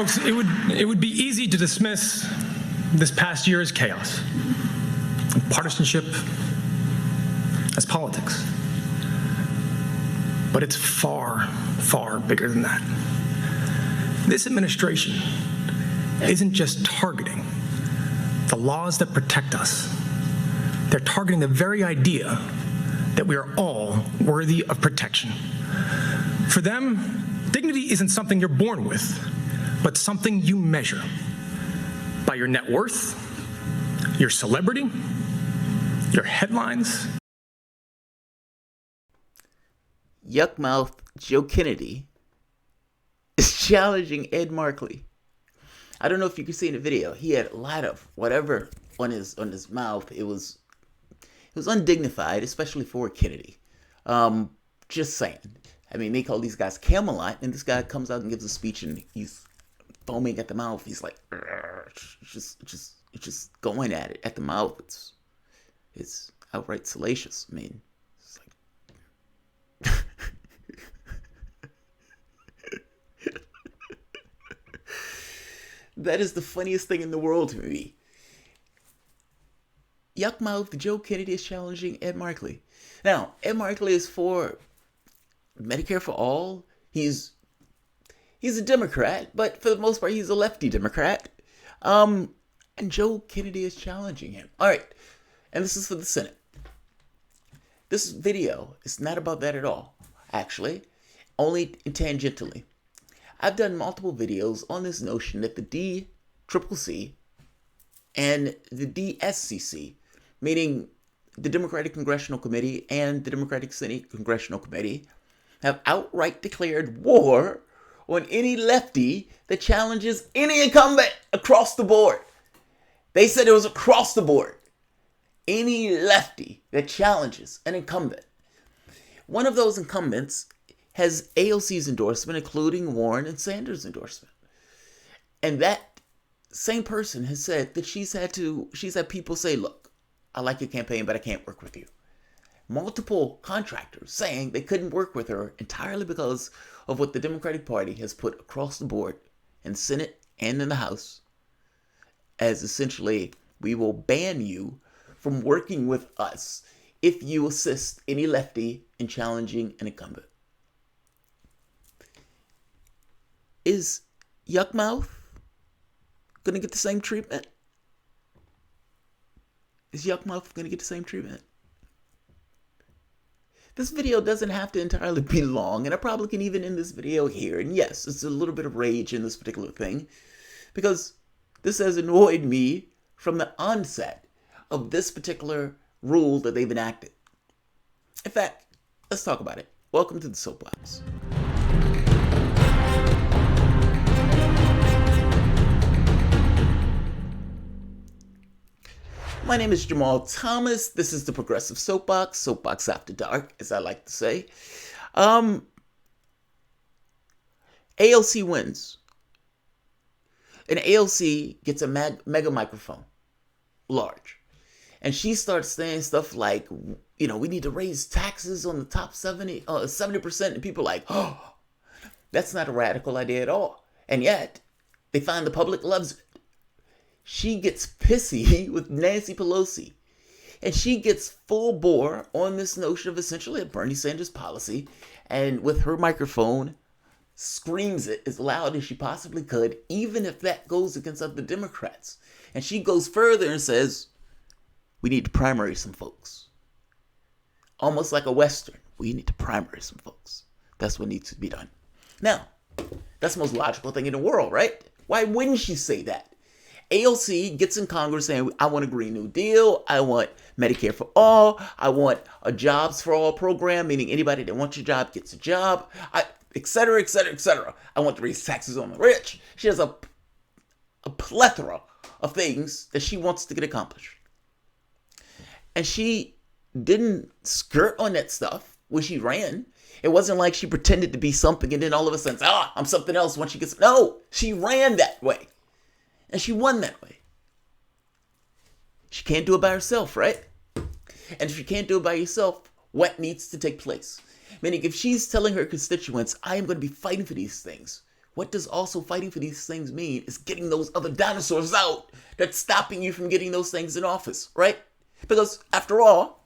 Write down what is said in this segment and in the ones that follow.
Folks, it would be easy to dismiss this past year as chaos, partisanship as politics. But it's far, far bigger than that. This administration isn't just targeting the laws that protect us. They're targeting the very idea that we are all worthy of protection. For them, dignity isn't something you're born with, but something you measure by your net worth, your celebrity, your headlines. Yuck mouth Joe Kennedy is challenging Ed Markey. I don't know if you can see in the video. He had a lot of whatever on his mouth. It was undignified, especially for Kennedy. Just saying. I mean, they call these guys Camelot, and this guy comes out and gives a speech, and he's foaming at the mouth. He's like, just going at it at the mouth. It's outright salacious. I mean, it's like. That is the funniest thing in the world to me. Yuckmouth Joe Kennedy is challenging Ed Markey. Now, Ed Markey is for Medicare for all. He's a Democrat, but for the most part, he's a lefty Democrat. And Joe Kennedy is challenging him. All right, and this is for the Senate. This video is not about that at all, actually, only tangentially. I've done multiple videos on this notion that the DCCC and the DSCCC, meaning the Democratic Congressional Committee and the Democratic Senate Congressional Committee, have outright declared war on any lefty that challenges any incumbent across the board. They said it was across the board. Any lefty that challenges an incumbent. One of those incumbents has AOC's endorsement, including Warren and Sanders' endorsement. And that same person has said that she's had people say, look, I like your campaign, but I can't work with you. Multiple contractors saying they couldn't work with her entirely because of what the Democratic Party has put across the board in the Senate and in the House as essentially, we will ban you from working with us if you assist any lefty in challenging an incumbent. Is Yuckmouth going to get the same treatment? Is Yuckmouth going to get the same treatment? This video doesn't have to entirely be long, and I probably can even end this video here. And yes, it's a little bit of rage in this particular thing, because this has annoyed me from the onset of this particular rule that they've enacted. In fact, let's talk about it. Welcome to the Soapbox. My name is Jamarl Thomas. This is the Progressive Soapbox, Soapbox After Dark, as I like to say. AOC wins. And AOC gets a mega microphone, large. And she starts saying stuff like, you know, we need to raise taxes on the top 70%. And people are like, oh, that's not a radical idea at all. And yet, they find the public loves it. She gets pissy with Nancy Pelosi. And she gets full bore on this notion of essentially a Bernie Sanders policy. And with her microphone, screams it as loud as she possibly could, even if that goes against other Democrats. And she goes further and says, we need to primary some folks. Almost like a Western. We need to primary some folks. That's what needs to be done. Now, that's the most logical thing in the world, right? Why wouldn't she say that? AOC gets in Congress saying, I want a Green New Deal. I want Medicare for all. I want a jobs for all program, meaning anybody that wants a job gets a job, et cetera, et cetera, et cetera. I want to raise taxes on the rich. She has a plethora of things that she wants to get accomplished. And she didn't skirt on that stuff when she ran. It wasn't like she pretended to be something and then all of a sudden, I'm something else once she gets... No, she ran that way. And she won that way. She can't do it by herself, right? And if you can't do it by yourself, what needs to take place? Meaning, if she's telling her constituents, I am going to be fighting for these things, what does also fighting for these things mean is getting those other dinosaurs out that's stopping you from getting those things in office, right? Because after all,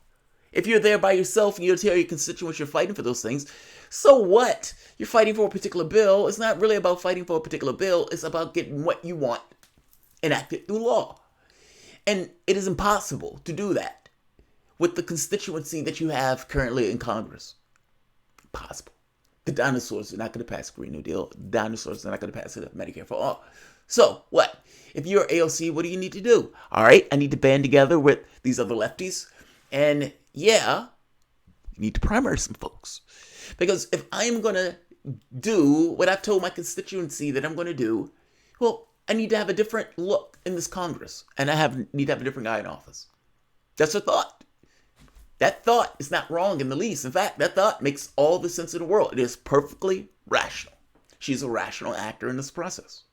if you're there by yourself and you tell your constituents you're fighting for those things, so what? You're fighting for a particular bill. It's not really about fighting for a particular bill. It's about getting what you want enacted through law. And it is impossible to do that with the constituency that you have currently in Congress. Impossible. The dinosaurs are not going to pass the Green New Deal. The dinosaurs are not going to pass Medicare for all. So what? If you're AOC, what do you need to do? All right, I need to band together with these other lefties. And yeah, you need to primary some folks. Because if I'm going to do what I've told my constituency that I'm going to do, well, I need to have a different look in this Congress. And I need to have a different guy in office. That's a thought. That thought is not wrong in the least. In fact, that thought makes all the sense in the world. It is perfectly rational. She's a rational actor in this process.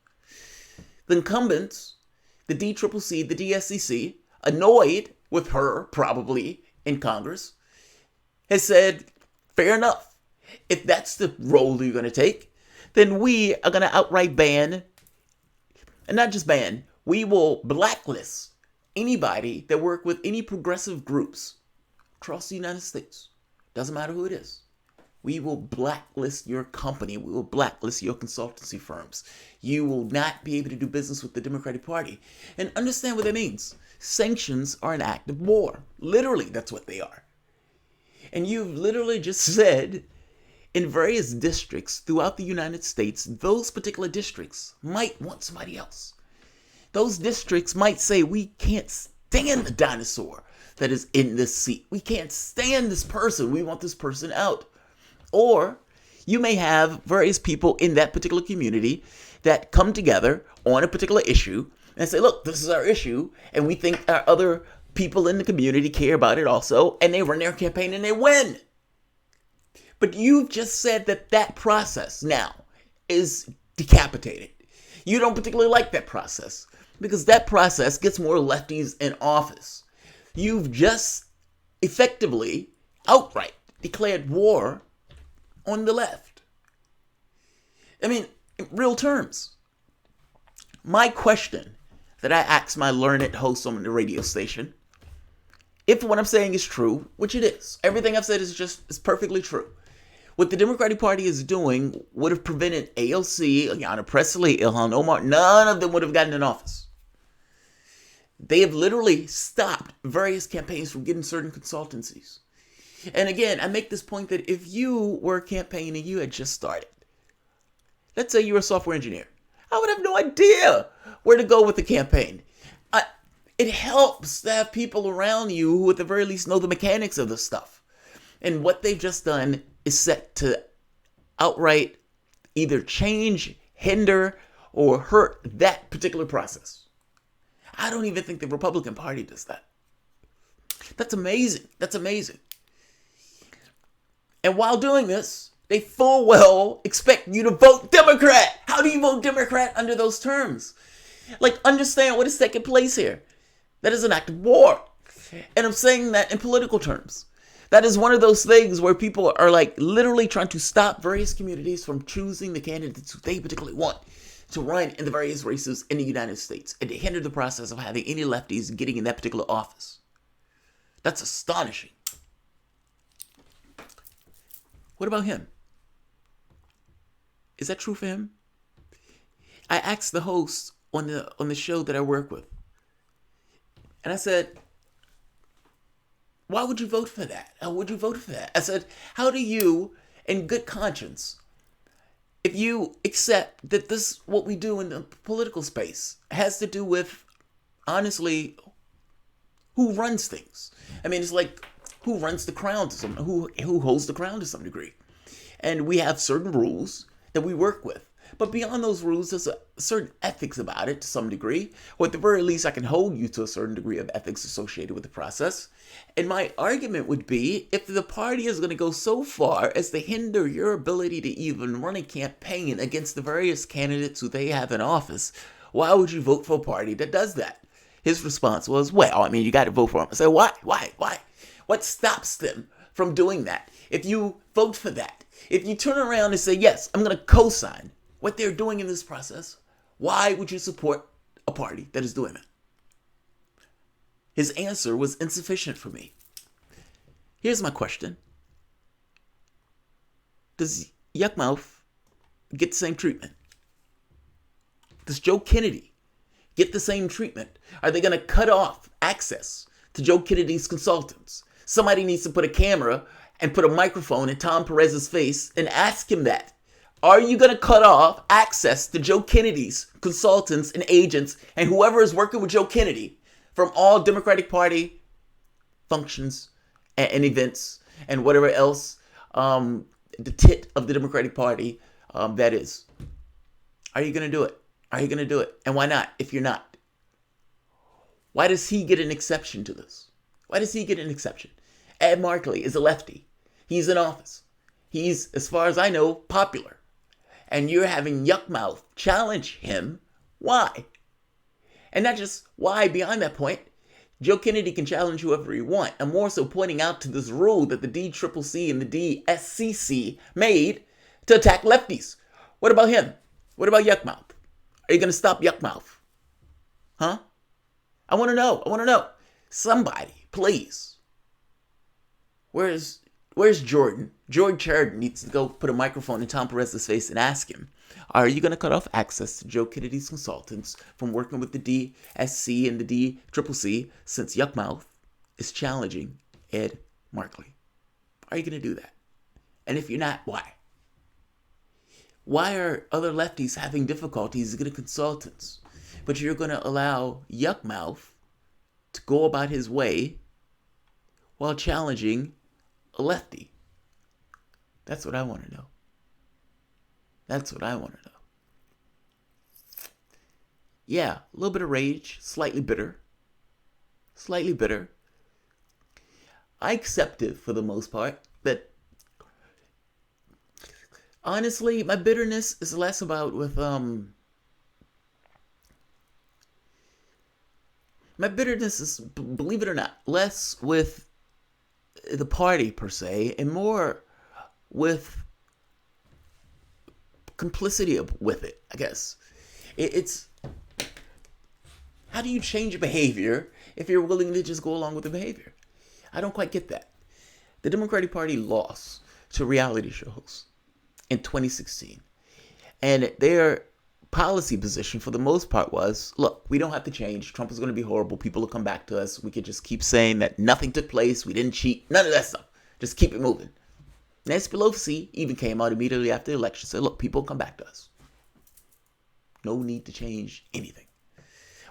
The incumbents, the DCCC, the DSCCC, annoyed with her probably in Congress, has said, fair enough. If that's the role you're going to take, then we are going to outright ban, and not just ban, we will blacklist anybody that work with any progressive groups across the United States. Doesn't matter who it is. We will blacklist your company. We will blacklist your consultancy firms. You will not be able to do business with the Democratic Party. And understand what that means. Sanctions are an act of war. Literally, that's what they are. And you've literally just said in various districts throughout the United States, those particular districts might want somebody else. Those districts might say, we can't stand the dinosaur that is in this seat. We can't stand this person. We want this person out. Or you may have various people in that particular community that come together on a particular issue and say, look, this is our issue, and we think our other people in the community care about it also, and they run their campaign and they win. But you've just said that that process now is decapitated. You don't particularly like that process because that process gets more lefties in office. You've just effectively, outright, declared war on the left. I mean, in real terms, my question that I asked my learned host on the radio station, if what I'm saying is true, which it is, everything I've said is perfectly true. What the Democratic Party is doing would have prevented AOC, Ayanna Pressley, Ilhan Omar, none of them would have gotten in office. They have literally stopped various campaigns from getting certain consultancies. And again, I make this point that if you were a campaign and you had just started, let's say you were a software engineer, I would have no idea where to go with the campaign. It helps to have people around you who at the very least know the mechanics of this stuff. And what they've just done is set to outright either change, hinder, or hurt that particular process. I don't even think the Republican Party does that. That's amazing. That's amazing. And while doing this, they full well expect you to vote Democrat. How do you vote Democrat under those terms? Like, understand what is taking place here. That is an act of war. And I'm saying that in political terms. That is one of those things where people are like literally trying to stop various communities from choosing the candidates who they particularly want to run in the various races in the United States and to hinder the process of having any lefties getting in that particular office. That's astonishing. What about him? Is that true for him? I asked the host on the show that I work with, and I said, why would you vote for that? How would you vote for that? I said, how do you, in good conscience, if you accept that this, what we do in the political space, has to do with, honestly, who runs things? I mean, it's like, who runs the crown to some, who holds the crown to some degree. And we have certain rules that we work with. But beyond those rules, there's a certain ethics about it to some degree. Or at the very least, I can hold you to a certain degree of ethics associated with the process. And my argument would be, if the party is going to go so far as to hinder your ability to even run a campaign against the various candidates who they have in office, why would you vote for a party that does that? His response was, well, I mean, you got to vote for them. I said, why? What stops them from doing that? If you vote for that, if you turn around and say, yes, I'm going to co-sign what they're doing in this process, why would you support a party that is doing that? His answer was insufficient for me. Here's my question. Does Yuckmouth get the same treatment? Does Joe Kennedy get the same treatment? Are they going to cut off access to Joe Kennedy's consultants? Somebody needs to put a camera and put a microphone in Tom Perez's face and ask him that. Are you going to cut off access to Joe Kennedy's consultants and agents and whoever is working with Joe Kennedy from all Democratic Party functions and events and whatever else the tit of the Democratic Party that is? Are you going to do it? Are you going to do it? And why not if you're not? Why does he get an exception to this? Why does he get an exception? Ed Markey is a lefty. He's in office. He's, as far as I know, popular. And you're having Yuckmouth challenge him. Why? And not just why beyond that point. Joe Kennedy can challenge whoever he wants. I'm more so pointing out to this rule that the DCCC and the DSCCC made to attack lefties. What about him? What about Yuckmouth? Are you going to stop Yuckmouth? Huh? I want to know. I want to know. Somebody, please. Where's Jordan? George Sheridan needs to go put a microphone in Tom Perez's face and ask him, are you going to cut off access to Joe Kennedy's consultants from working with the DSC and the DCCC since Yuckmouth is challenging Ed Markey? Are you going to do that? And if you're not, why? Why are other lefties having difficulties getting consultants, but you're going to allow Yuckmouth to go about his way while challenging a lefty? That's what I want to know. That's what I want to know. Yeah, a little bit of rage, slightly bitter. Slightly bitter. I accept it for the most part, but honestly, my bitterness is less about with my bitterness is, believe it or not, less with the party per se, and more with complicity with it, I guess. It's how do you change behavior if you're willing to just go along with the behavior? I don't quite get that. The Democratic Party lost to reality shows in 2016. And their policy position for the most part was, look, we don't have to change. Trump is going to be horrible. People will come back to us. We could just keep saying that nothing took place. We didn't cheat. None of that stuff. Just keep it moving. Nancy Pelosi even came out immediately after the election and said, look, people will come back to us. No need to change anything.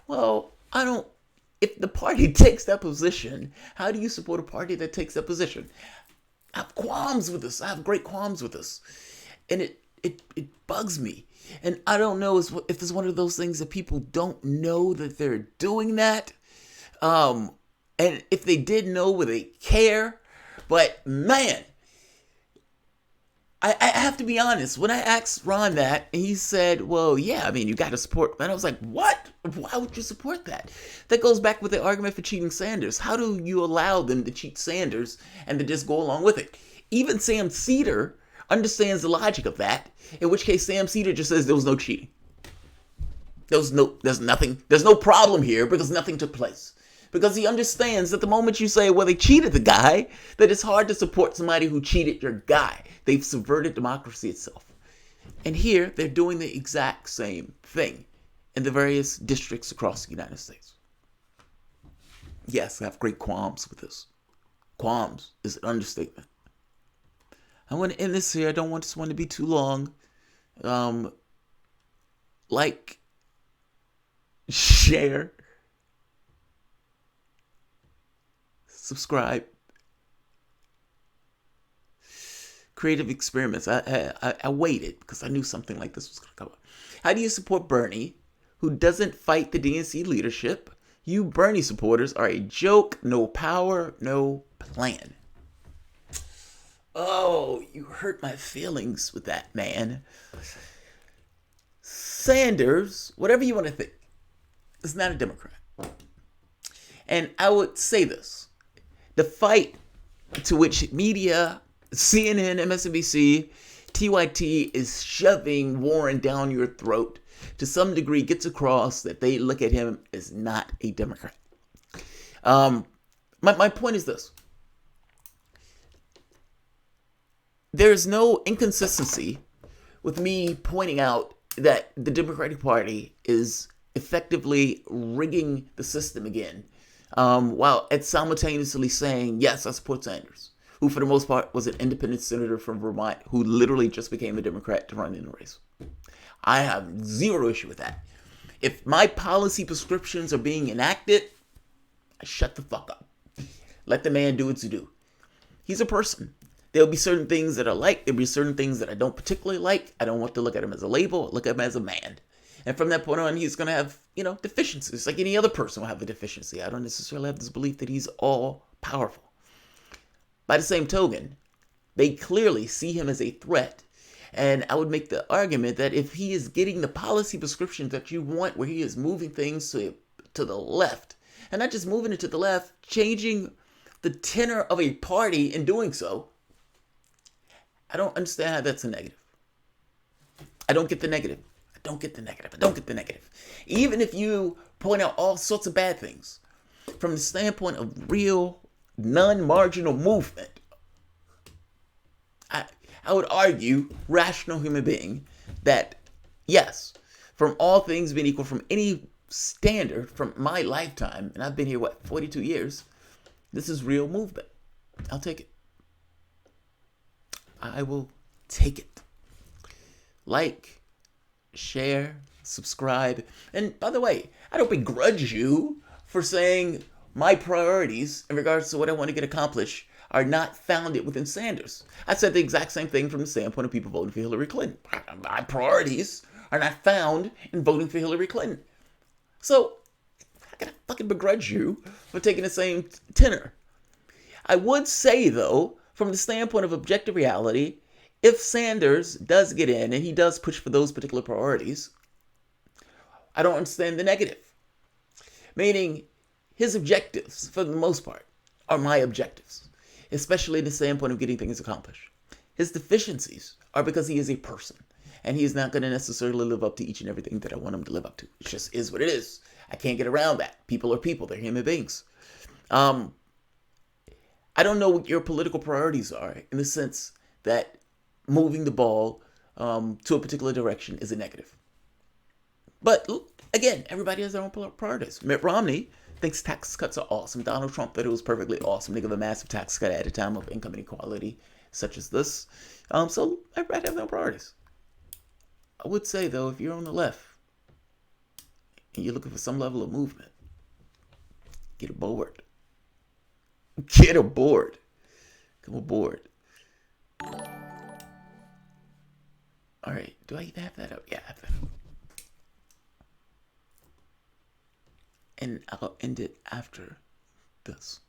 Well, if the party takes that position, how do you support a party that takes that position? I have qualms with this. I have great qualms with this. And it bugs me. And I don't know if it's one of those things that people don't know that they're doing that. And if they did know, would they care? But man, I have to be honest. When I asked Ron that, he said, well, yeah, I mean, you got to support. And I was like, what? Why would you support that? That goes back with the argument for cheating Sanders. How do you allow them to cheat Sanders and to just go along with it? Even Sam Cedar understands the logic of that, in which case Sam Cedar just says there was no cheating. There's no problem here because nothing took place. Because he understands that the moment you say, well, they cheated the guy, that it's hard to support somebody who cheated your guy. They've subverted democracy itself. And here, they're doing the exact same thing in the various districts across the United States. Yes, I have great qualms with this. Qualms is an understatement. I want to end this here. I don't want this one to be too long. Like, share, subscribe. Creative experiments. I waited because I knew something like this was going to come up. How do you support Bernie, who doesn't fight the DNC leadership? You Bernie supporters are a joke. No power, no plan. Oh, you hurt my feelings with that, man. Sanders, whatever you want to think, is not a Democrat. And I would say this. The fight to which media, CNN, MSNBC, TYT is shoving Warren down your throat to some degree, gets across that they look at him as not a Democrat. My point is this. There's no inconsistency with me pointing out that the Democratic Party is effectively rigging the system again, while it's simultaneously saying, yes, I support Sanders, who for the most part was an independent senator from Vermont who literally just became a Democrat to run in the race. I have zero issue with that. If my policy prescriptions are being enacted, I shut the fuck up. Let the man do what to do. He's a person. There'll be certain things that I like. There'll be certain things that I don't particularly like. I don't want to look at him as a label. I look at him as a man. And from that point on, he's going to have, deficiencies. Like any other person will have a deficiency. I don't necessarily have this belief that he's all powerful. By the same token, they clearly see him as a threat. And I would make the argument that if he is getting the policy prescriptions that you want, where he is moving things to the left, and not just moving it to the left, changing the tenor of a party in doing so, I don't understand how that's a negative. I don't get the negative. I don't get the negative. Even if you point out all sorts of bad things, from the standpoint of real, non-marginal movement, I would argue, rational human being, that yes, from all things being equal, from any standard, from my lifetime, and I've been here, 42 years, this is real movement. I'll take it. I will take it. Like, share, subscribe. And by the way, I don't begrudge you for saying my priorities in regards to what I want to get accomplished are not founded within Sanders. I said the exact same thing from the standpoint of people voting for Hillary Clinton. My priorities are not found in voting for Hillary Clinton. So, how can I fucking begrudge you for taking the same tenor? I would say, though, from the standpoint of objective reality, if Sanders does get in and he does push for those particular priorities, I don't understand the negative. Meaning, his objectives, for the most part, are my objectives, especially in the standpoint of getting things accomplished. His deficiencies are because he is a person, and he is not going to necessarily live up to each and everything that I want him to live up to. It just is what it is. I can't get around that. People are people. They're human beings. I don't know what your political priorities are, in the sense that moving the ball to a particular direction is a negative. But again, everybody has their own priorities. Mitt Romney thinks tax cuts are awesome. Donald Trump thought it was perfectly awesome to give a massive tax cut at a time of income inequality such as this. So everybody has their own priorities. I would say, though, if you're on the left and you're looking for some level of movement, get aboard. Get aboard. Come aboard. All right. Do I even have that up? Yeah, I have that up. And I'll end it after this.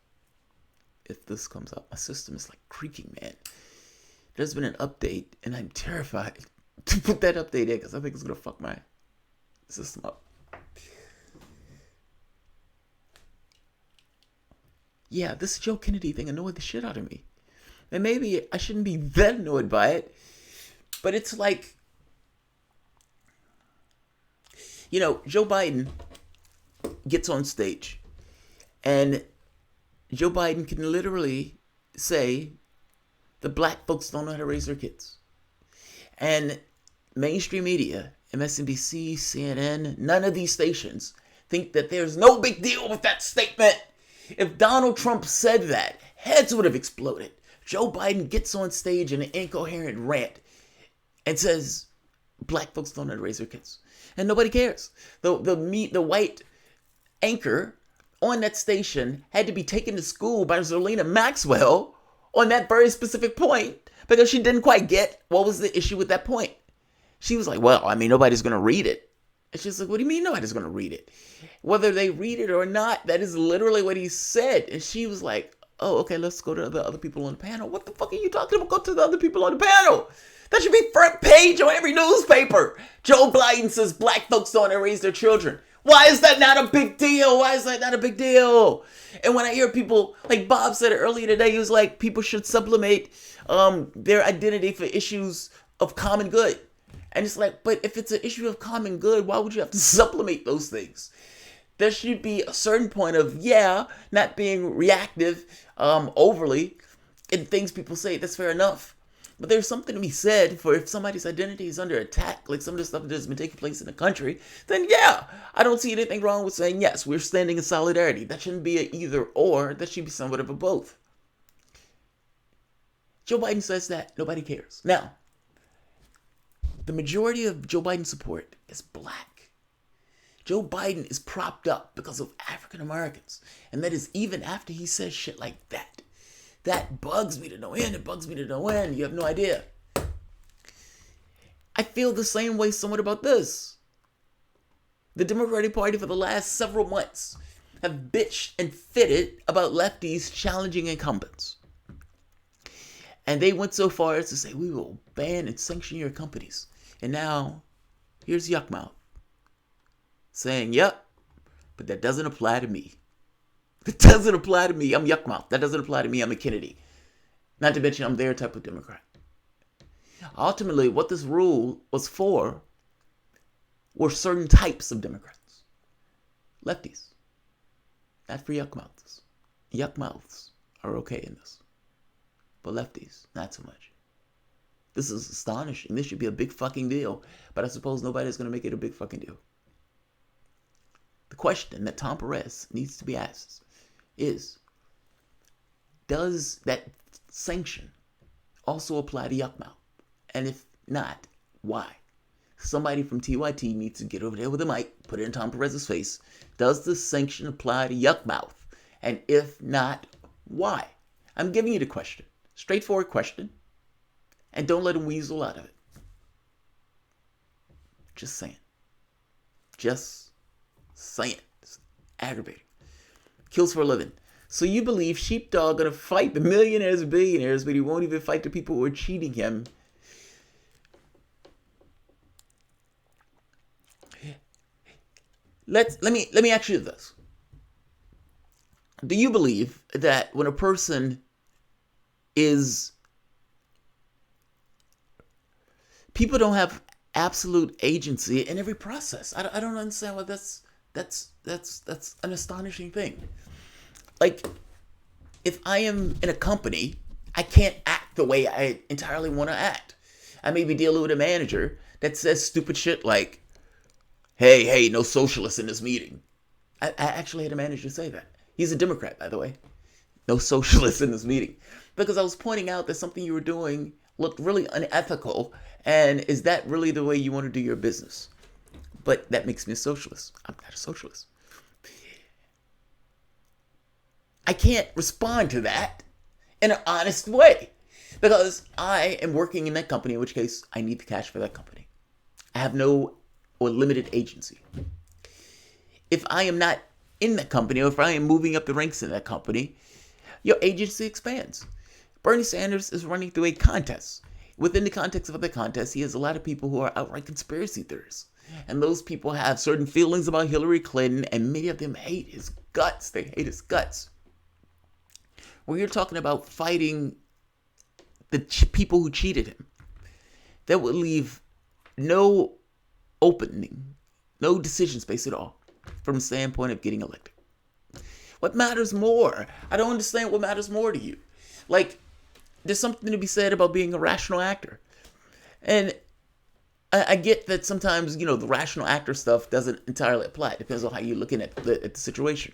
If this comes up. My system is like creaking, man. There's been an update, and I'm terrified to put that update in because I think it's going to fuck my system up. Yeah, this Joe Kennedy thing annoyed the shit out of me. And maybe I shouldn't be that annoyed by it, but it's like, Joe Biden gets on stage, and Joe Biden can literally say the black folks don't know how to raise their kids. And mainstream media, MSNBC, CNN, none of these stations think that there's no big deal with that statement. If Donald Trump said that, heads would have exploded. Joe Biden gets on stage in an incoherent rant and says, black folks don't know how to raise their kids. And nobody cares. The white anchor on that station had to be taken to school by Zerlina Maxwell on that very specific point because she didn't quite get what was the issue with that point. She was like, nobody's going to read it. And she's like, what do you mean nobody's going to read it? Whether they read it or not, that is literally what he said. And she was like, oh, okay, let's go to the other people on the panel. What the fuck are you talking about? Go to the other people on the panel. That should be front page on every newspaper. Joe Biden says black folks don't raise their children. Why is that not a big deal? Why is that not a big deal? And when I hear people, like Bob said it earlier today, he was like, people should sublimate their identity for issues of common good. And it's like, but if it's an issue of common good, why would you have to sublimate those things? There should be a certain point of, not being reactive overly in things people say. That's fair enough. But there's something to be said for if somebody's identity is under attack, like some of the stuff that has been taking place in the country, then I don't see anything wrong with saying, yes, we're standing in solidarity. That shouldn't be an either or. That should be somewhat of a both. Joe Biden says that. Nobody cares. Now, the majority of Joe Biden's support is black. Joe Biden is propped up because of African Americans. And that is even after he says shit like that. That bugs me to no end. It bugs me to no end. You have no idea. I feel the same way somewhat about this. The Democratic Party for the last several months have bitched and fitted about lefties challenging incumbents. And they went so far as to say, we will ban and sanction your companies. And now, here's Yuck Mouth saying, yep, but that doesn't apply to me. That doesn't apply to me. I'm Yuck Mouth. That doesn't apply to me. I'm a Kennedy. Not to mention I'm their type of Democrat. Ultimately, what this rule was for were certain types of Democrats. Lefties. Not for Yuck Mouths. Yuck Mouths are okay in this. But lefties, not so much. This is astonishing. This should be a big fucking deal. But I suppose nobody's going to make it a big fucking deal. The question that Tom Perez needs to be asked is, does that sanction also apply to Yuck Mouth? And if not, why? Somebody from TYT needs to get over there with a mic, put it in Tom Perez's face. Does the sanction apply to Yuck Mouth? And if not, why? I'm giving you the question. Straightforward question. And don't let him weasel out of it. Just saying. Just saying. It's aggravating. Kills for a living. So you believe Sheepdog gonna fight the millionaires and billionaires, but he won't even fight the people who are cheating him. Let me ask you this. Do you believe that when a person is, people don't have absolute agency in every process? I don't understand why that's an astonishing thing. Like, if I am in a company, I can't act the way I entirely want to act. I may be dealing with a manager that says stupid shit like, hey, no socialists in this meeting. I actually had a manager say that. He's a Democrat, by the way. No socialists in this meeting. Because I was pointing out that something you were doing looked really unethical, and is that really the way you want to do your business? But that makes me a socialist. I'm not a socialist. I can't respond to that in an honest way because I am working in that company, in which case I need the cash for that company. I have no or limited agency. If I am not in that company, or if I am moving up the ranks in that company, your agency expands. Bernie Sanders is running through a contest. Within the context of the contest, he has a lot of people who are outright conspiracy theorists. And those people have certain feelings about Hillary Clinton, and many of them hate his guts. They hate his guts. When you're talking about fighting the people who cheated him, that would leave no opening, no decision space at all from the standpoint of getting elected. What matters more? I don't understand what matters more to you. Like, there's something to be said about being a rational actor. And I get that sometimes, the rational actor stuff doesn't entirely apply. It depends on how you're looking at the situation.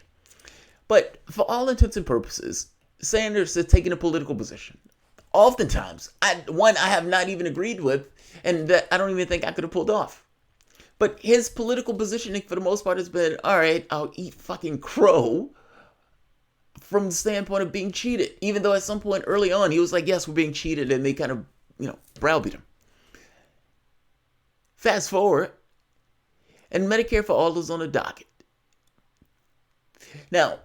But for all intents and purposes, Sanders has taken a political position. Oftentimes, I have not even agreed with, and that I don't even think I could have pulled off. But his political positioning, for the most part, has been, all right, I'll eat fucking crow from the standpoint of being cheated. Even though at some point early on, he was like, yes, we're being cheated, and they kind of, browbeat him. Fast forward, and Medicare for All is on the docket. Now,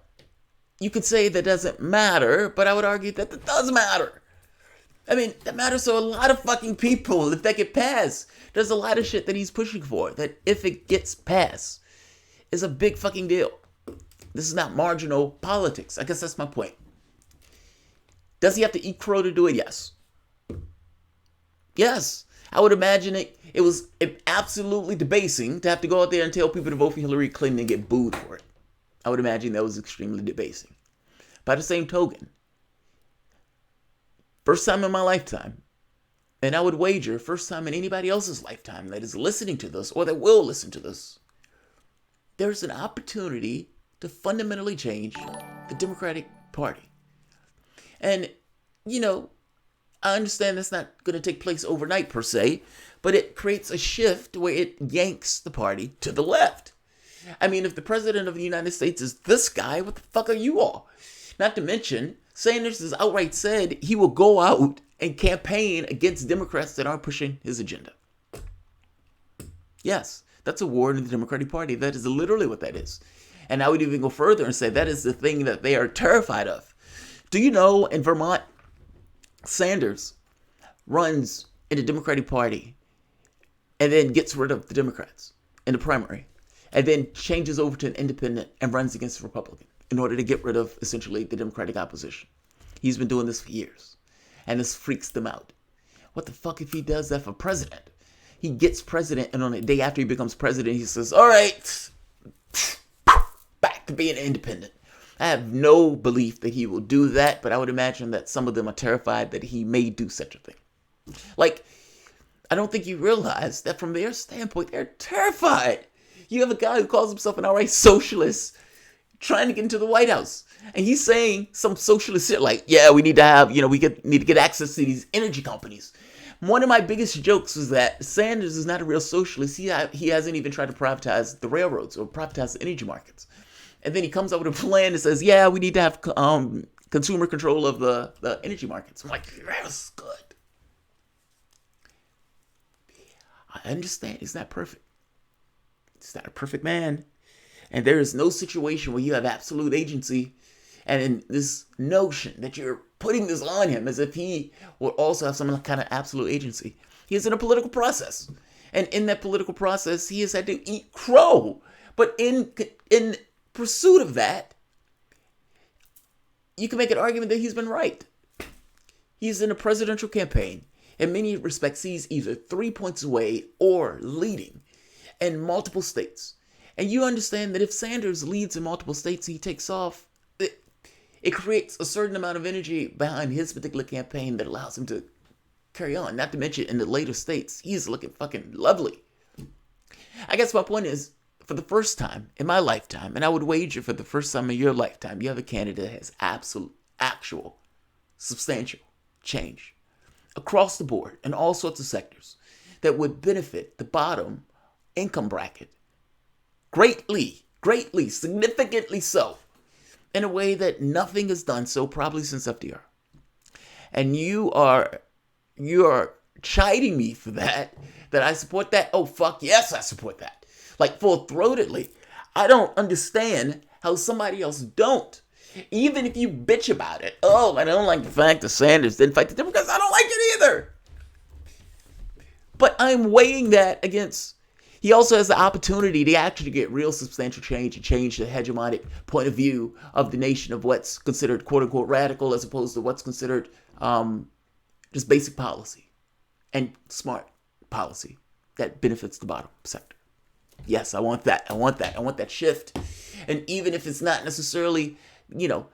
you could say that doesn't matter, but I would argue that it does matter. I mean, that matters to a lot of fucking people if that get passed. There's a lot of shit that he's pushing for that if it gets passed is a big fucking deal. This is not marginal politics. I guess that's my point. Does he have to eat crow to do it? Yes. Yes. I would imagine it was absolutely debasing to have to go out there and tell people to vote for Hillary Clinton and get booed for it. I would imagine that was extremely debasing. By the same token, first time in my lifetime, and I would wager first time in anybody else's lifetime that is listening to this or that will listen to this, there's an opportunity to fundamentally change the Democratic Party. And, you know, I understand that's not going to take place overnight per se, but it creates a shift where it yanks the party to the left. I mean, if the president of the United States is this guy, what the fuck are you all? Not to mention, Sanders has outright said he will go out and campaign against Democrats that aren't pushing his agenda. Yes, that's a war in the Democratic Party. That is literally what that is. And I would even go further and say that is the thing that they are terrified of. Do you know in Vermont, Sanders runs in the Democratic Party and then gets rid of the Democrats in the primary and then changes over to an independent and runs against a Republican in order to get rid of essentially the Democratic opposition. He's been doing this for years and this freaks them out. What the fuck if he does that for president? He gets president and on the day after he becomes president, he says, all right, back to being an independent. I have no belief that he will do that, but I would imagine that some of them are terrified that he may do such a thing. Like, I don't think you realize that from their standpoint, they're terrified. You have a guy who calls himself an outright socialist trying to get into the White House. And he's saying some socialist shit like, yeah, we need to have, need to get access to these energy companies. One of my biggest jokes was that Sanders is not a real socialist. He hasn't even tried to privatize the railroads or privatize the energy markets. And then he comes up with a plan that says, yeah, we need to have consumer control of the energy markets. I'm like, that's good. I understand he's not perfect. He's not a perfect man. And there is no situation where you have absolute agency. And in this notion that you're putting this on him as if he would also have some kind of absolute agency. He is in a political process. And in that political process, he has had to eat crow. But in pursuit of that, you can make an argument that he's been right. He's in a presidential campaign. In many respects, he's either 3 points away or leading in multiple states. And you understand that if Sanders leads in multiple states, he takes off, it creates a certain amount of energy behind his particular campaign that allows him to carry on. Not to mention in the later states, he's looking fucking lovely. I guess my point is, for the first time in my lifetime, and I would wager for the first time in your lifetime, you have a candidate that has absolute, actual, substantial change across the board in all sorts of sectors that would benefit the bottom income bracket greatly, significantly so, in a way that nothing has done so probably since FDR. And you are chiding me for that I support that. Oh, fuck yes, I support that. Like full-throatedly. I don't understand how somebody else don't. Even if you bitch about it. Oh, I don't like the fact that Sanders didn't fight the Democrats. I don't like it either. But I'm weighing that against, he also has the opportunity to actually get real substantial change and change the hegemonic point of view of the nation of what's considered quote-unquote radical as opposed to what's considered just basic policy and smart policy that benefits the bottom sector. Yes, I want that. I want that shift. And even if it's not necessarily, the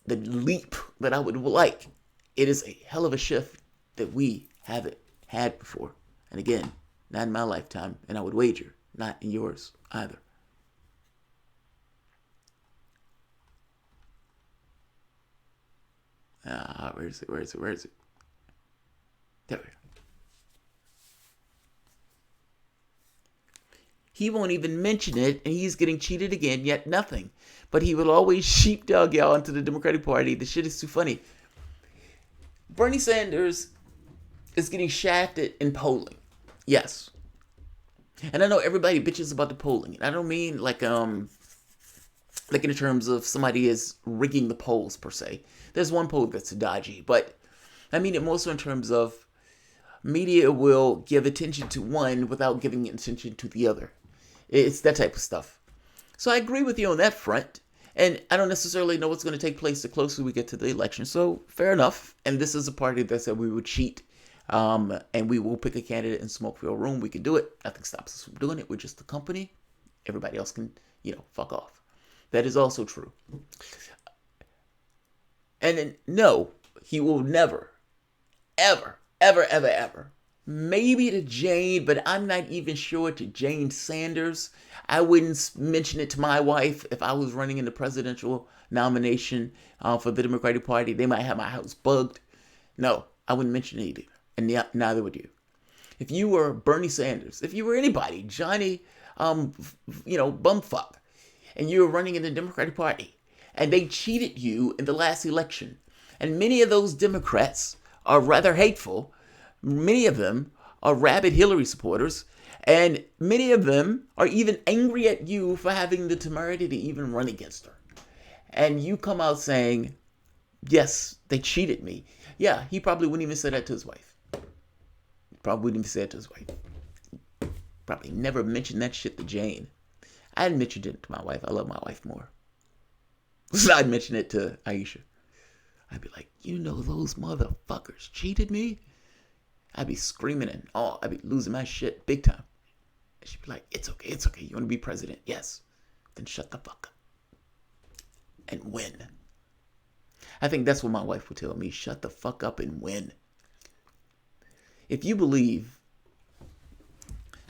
leap that I would like, it is a hell of a shift that we haven't had before. And again, not in my lifetime, and I would wager, not in yours either. Where is it? There we go. He won't even mention it, and he's getting cheated again, yet nothing. But he will always sheepdog y'all into the Democratic Party. The shit is too funny. Bernie Sanders is getting shafted in polling. Yes. And I know everybody bitches about the polling. And I don't mean like in terms of somebody is rigging the polls per se. There's one poll that's dodgy, but I mean it more so in terms of media will give attention to one without giving attention to the other. It's that type of stuff. So I agree with you on that front. And I don't necessarily know what's going to take place the closer we get to the election. So fair enough. And this is a party that said we would cheat And we will pick a candidate in smoke-filled room. We can do it. Nothing stops us from doing it. We're just a company. Everybody else can, fuck off. That is also true. And then, no, he will never, ever, ever, ever, ever. Maybe to Jane, but I'm not even sure to Jane Sanders. I wouldn't mention it to my wife if I was running in the presidential nomination for the Democratic Party. They might have my house bugged. No, I wouldn't mention it either. And neither would you. If you were Bernie Sanders, if you were anybody, Johnny, bumfuck, and you were running in the Democratic Party, and they cheated you in the last election, and many of those Democrats are rather hateful, many of them are rabid Hillary supporters, and many of them are even angry at you for having the temerity to even run against her. And you come out saying, yes, they cheated me. Yeah, he probably wouldn't even say that to his wife. Probably wouldn't even say it to his wife. Probably never mentioned that shit to Jane. I hadn't mentioned it to my wife. I love my wife more. So I'd mention it to Aisha. I'd be like, those motherfuckers cheated me? I'd be screaming and I'd be losing my shit big time. And she'd be like, it's okay. You want to be president? Yes. Then shut the fuck up. And win. I think that's what my wife would tell me. Shut the fuck up and win. If you believe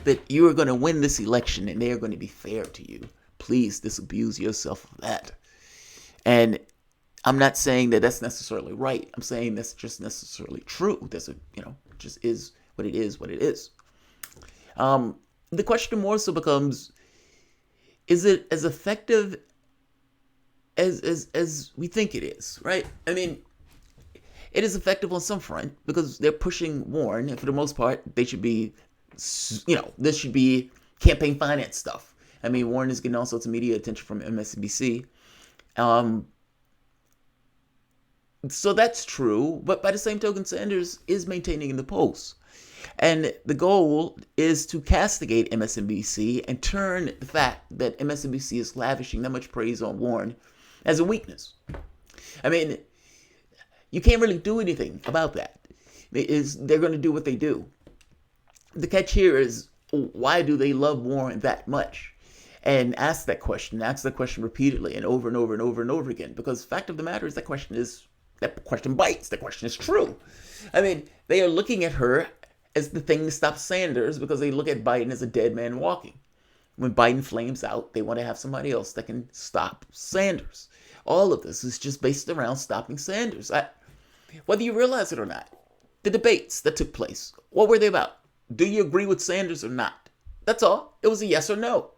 that you are going to win this election and they are going to be fair to you, please disabuse yourself of that. And I'm not saying that that's necessarily right. I'm saying that's just necessarily true. Just is what it is. The question more so becomes, is it as effective as we think it is, right? I mean, it is effective on some front because they're pushing Warren, and for the most part, they should be, this should be campaign finance stuff. I mean, Warren is getting all sorts of media attention from MSNBC. So that's true, but by the same token, Sanders is maintaining in the polls. And the goal is to castigate MSNBC and turn the fact that MSNBC is lavishing that much praise on Warren as a weakness. I mean, you can't really do anything about that. They're going to do what they do. The catch here is, why do they love Warren that much? And ask that question repeatedly and over and over and over and over again. Because the fact of the matter is that question bites. That question is true. I mean, they are looking at her as the thing to stop Sanders because they look at Biden as a dead man walking. When Biden flames out, they want to have somebody else that can stop Sanders. All of this is just based around stopping Sanders. Whether you realize it or not, the debates that took place, what were they about? Do you agree with Sanders or not? That's all. It was a yes or no.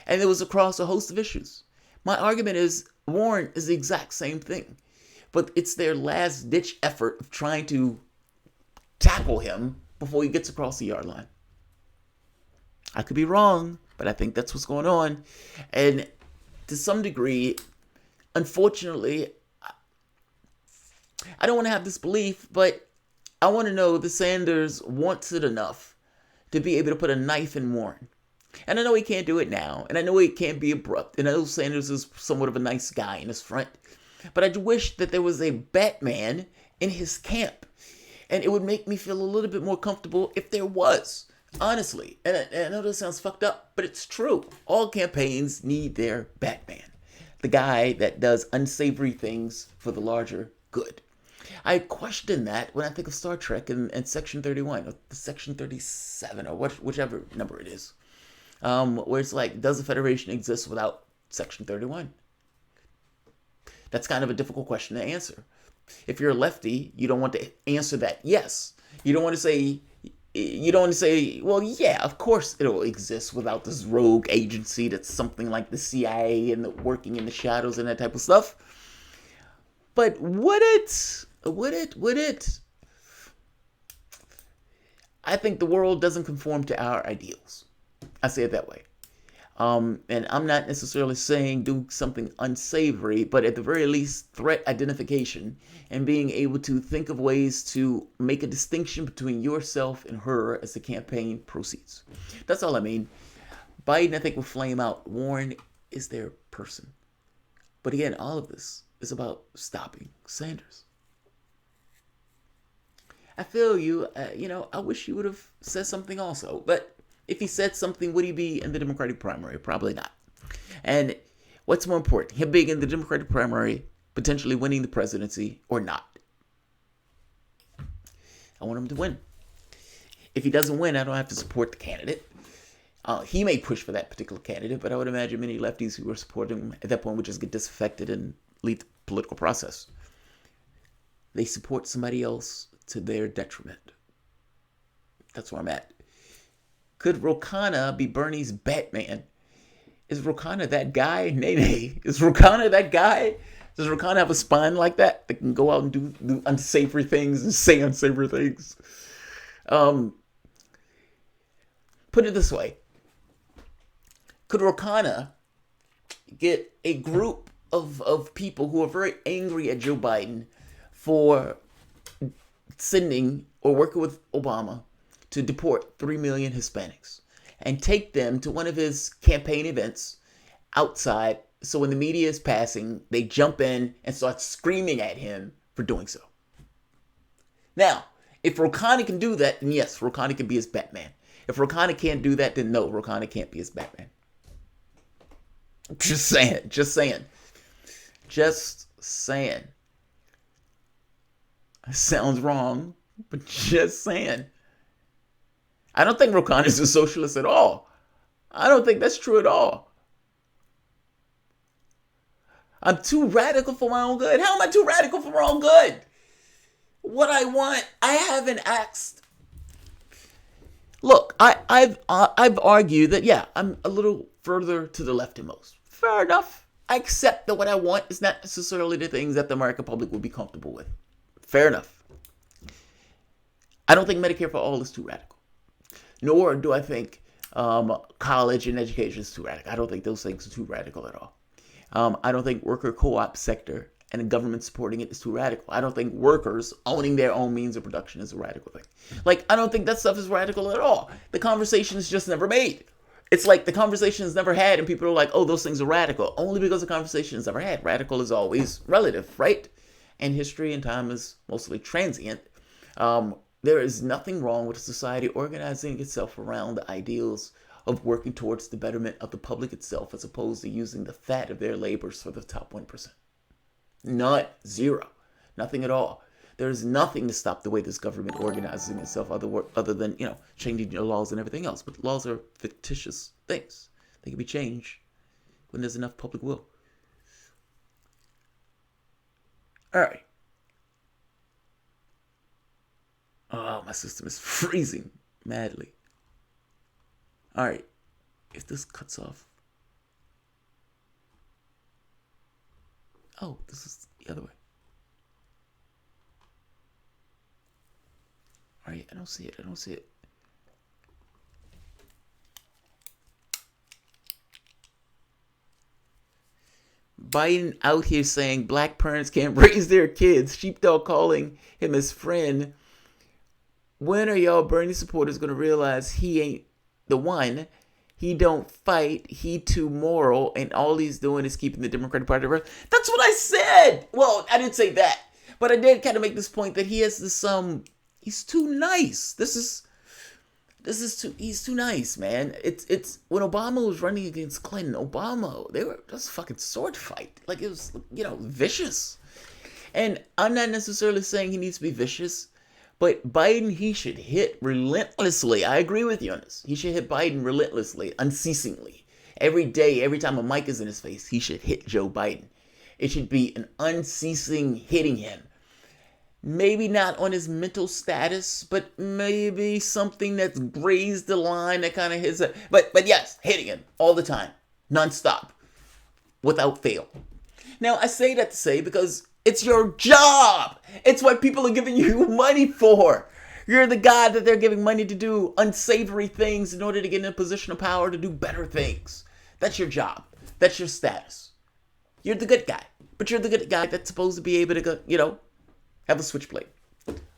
And it was across a host of issues. My argument is Warren is the exact same thing. But it's their last-ditch effort of trying to tackle him before he gets across the yard line. I could be wrong, but I think that's what's going on. And to some degree, unfortunately, I don't want to have this belief, but I want to know that Sanders wants it enough to be able to put a knife in Warren. And I know he can't do it now, and I know he can't be abrupt, and I know Sanders is somewhat of a nice guy in his front, but I wish that there was a Batman in his camp, and it would make me feel a little bit more comfortable if there was, honestly. And I know this sounds fucked up, but it's true. All campaigns need their Batman, the guy that does unsavory things for the larger good. I question that when I think of Star Trek and Section 31, or Section 37, or whichever number it is. Where it's like, does the Federation exist without Section 31? That's kind of a difficult question to answer. If you're a lefty, you don't want to answer that yes. You don't want to say, well, yeah, of course it'll exist without this rogue agency that's something like the CIA and working in the shadows and that type of stuff. But would it? I think the world doesn't conform to our ideals. I say it that way. And I'm not necessarily saying do something unsavory, but at the very least, threat identification and being able to think of ways to make a distinction between yourself and her as the campaign proceeds. That's all I mean. Biden, I think, will flame out. Warren is their person. But again, all of this is about stopping Sanders. I feel you. I wish he would have said something also. But if he said something, would he be in the Democratic primary? Probably not. And what's more important, him being in the Democratic primary, potentially winning the presidency, or not? I want him to win. If he doesn't win, I don't have to support the candidate. He may push for that particular candidate, but I would imagine many lefties who were supporting him at that point would just get disaffected and leave the political process. They support somebody else to their detriment. That's where I'm at. Could Rokana be Bernie's Batman? Is Rokana that guy? Nay. Is Rokana that guy? Does Rokana have a spine like that can go out and do unsavory things and say unsavory things? Put it this way. Could Rokana get a group of people who are very angry at Joe Biden for sending or working with Obama to deport 3 million Hispanics and take them to one of his campaign events outside, so when the media is passing, they jump in and start screaming at him for doing so? Now, if Rokana can do that, then yes, Rokana can be his Batman. If Rokana can't do that, then no, Rokana can't be his Batman. Just saying. It sounds wrong, but just saying. I don't think Rokana is a socialist at all. I don't think that's true at all. I'm too radical for my own good. How am I too radical for my own good? What I want, I haven't asked. Look, I've argued that, yeah, I'm a little further to the left than most. Fair enough. I accept that what I want is not necessarily the things that the American public will be comfortable with. Fair enough. I don't think Medicare for all is too radical. Nor do I think college and education is too radical. I don't think those things are too radical at all. I don't think worker co-op sector and the government supporting it is too radical. I don't think workers owning their own means of production is a radical thing. Like, I don't think that stuff is radical at all. The conversation is just never made. It's like the conversation is never had and people are like, oh, those things are radical. Only because the conversation is never had. Radical is always relative, right? And history and time is mostly transient. There is nothing wrong with a society organizing itself around the ideals of working towards the betterment of the public itself, as opposed to using the fat of their labors for the top 1%. Not zero. Nothing at all. There's nothing to stop the way this government organizing itself other than, changing your laws and everything else. But laws are fictitious things. They can be changed when there's enough public will. All right. Oh, my system is freezing madly. All right. If this cuts off. Oh, this is the other way. All right, I don't see it. Biden out here saying black parents can't raise their kids. Sheepdog calling him his friend. When are y'all Bernie supporters going to realize he ain't the one? He don't fight. He too moral. And all he's doing is keeping the Democratic Party. That's what I said. Well, I didn't say that. But I did kind of make this point that he has this, he's too nice. He's too nice, man. It's when Obama was running against Clinton, there was a fucking sword fight. Like, it was, vicious. And I'm not necessarily saying he needs to be vicious, but Biden, he should hit relentlessly. I agree with you on this. He should hit Biden relentlessly, unceasingly. Every day, every time a mic is in his face, he should hit Joe Biden. It should be an unceasing hitting him. Maybe not on his mental status, but maybe something that's grazed the line that kind of hits it. But yes, hitting him all the time, nonstop, without fail. Now, I say that to say because it's your job. It's what people are giving you money for. You're the guy that they're giving money to do unsavory things in order to get in a position of power to do better things. That's your job. That's your status. You're the good guy. But you're the good guy that's supposed to be able to go, have a switchblade.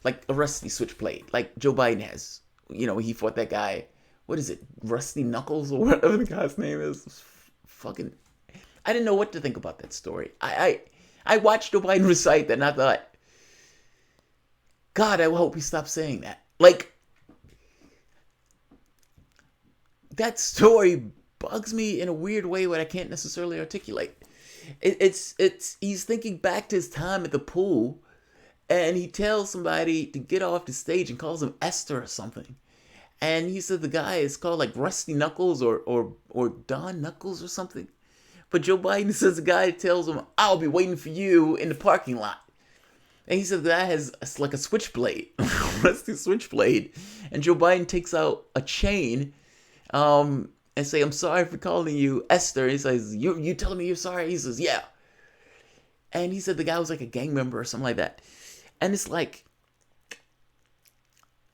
Like a rusty switchblade. Like Joe Biden has. He fought that guy. What is it? Rusty Knuckles or whatever the guy's name is. Fucking. I didn't know what to think about that story. I watched Joe Biden recite that and I thought, God, I hope he stops saying that. Like, that story bugs me in a weird way that I can't necessarily articulate. It's he's thinking back to his time at the pool, and he tells somebody to get off the stage and calls him Esther or something. And he said the guy is called like Rusty Knuckles or Don Knuckles or something. But Joe Biden says the guy tells him, I'll be waiting for you in the parking lot. And he said the guy has like a switchblade, rusty switchblade. And Joe Biden takes out a chain and say, I'm sorry for calling you Esther. He says, you telling me you're sorry? He says, yeah. And he said the guy was like a gang member or something like that. And it's like,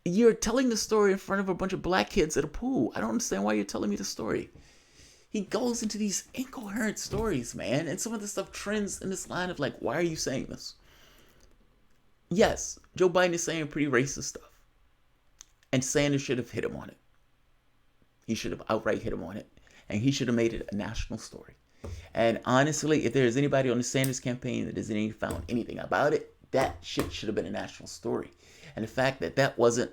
you're telling the story in front of a bunch of black kids at a pool. I don't understand why you're telling me the story. He goes into these incoherent stories, man. And some of the stuff trends in this line of like, why are you saying this? Yes, Joe Biden is saying pretty racist stuff. And Sanders should have hit him on it. He should have outright hit him on it. And he should have made it a national story. And honestly, if there's anybody on the Sanders campaign that hasn't found anything about it, that shit should have been a national story. And the fact that that wasn't,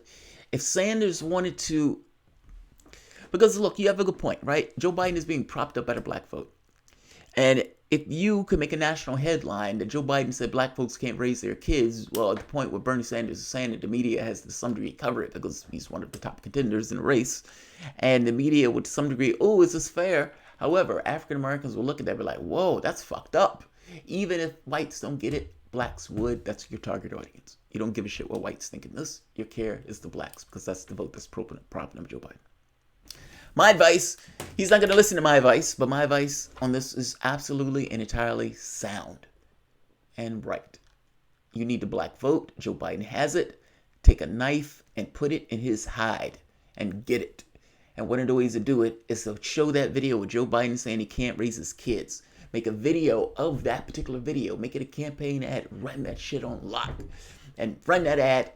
if Sanders wanted to, because look, you have a good point, right? Joe Biden is being propped up by the black vote. And if you could make a national headline that Joe Biden said black folks can't raise their kids, well, at the point where Bernie Sanders is saying that the media has to some degree cover it because he's one of the top contenders in the race. And the media would to some degree, oh, is this fair? However, African Americans will look at that and be like, whoa, that's fucked up. Even if whites don't get it, blacks would. That's your target audience. You don't give a shit what whites think in this. Your care is the blacks because that's the vote that's propping up Joe Biden. My advice, he's not going to listen to my advice, but my advice on this is absolutely and entirely sound and right. You need the black vote. Joe Biden has it. Take a knife and put it in his hide and get it. And one of the ways to do it is to show that video with Joe Biden saying he can't raise his kids. Make a video of that particular video. Make it a campaign ad. Run that shit on lock. And run that ad.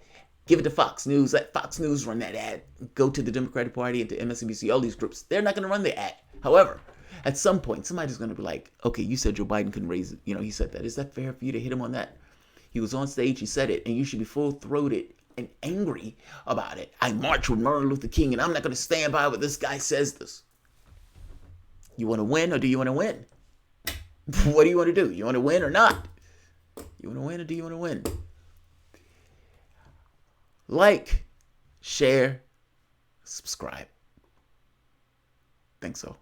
Give it to Fox News. Let Fox News run that ad. Go to the Democratic Party and to MSNBC, all these groups. They're not going to run the ad. However, at some point, somebody's going to be like, okay, you said Joe Biden couldn't raise it. You know, he said that. Is that fair for you to hit him on that? He was on stage. He said it. And you should be full-throated and angry about it. I march with Martin Luther King, and I'm not going to stand by what this guy says this. You want to win, or do you want to win? What do you want to do? You want to win or not? You want to win, or do you want to win? Like, share, subscribe. Think so.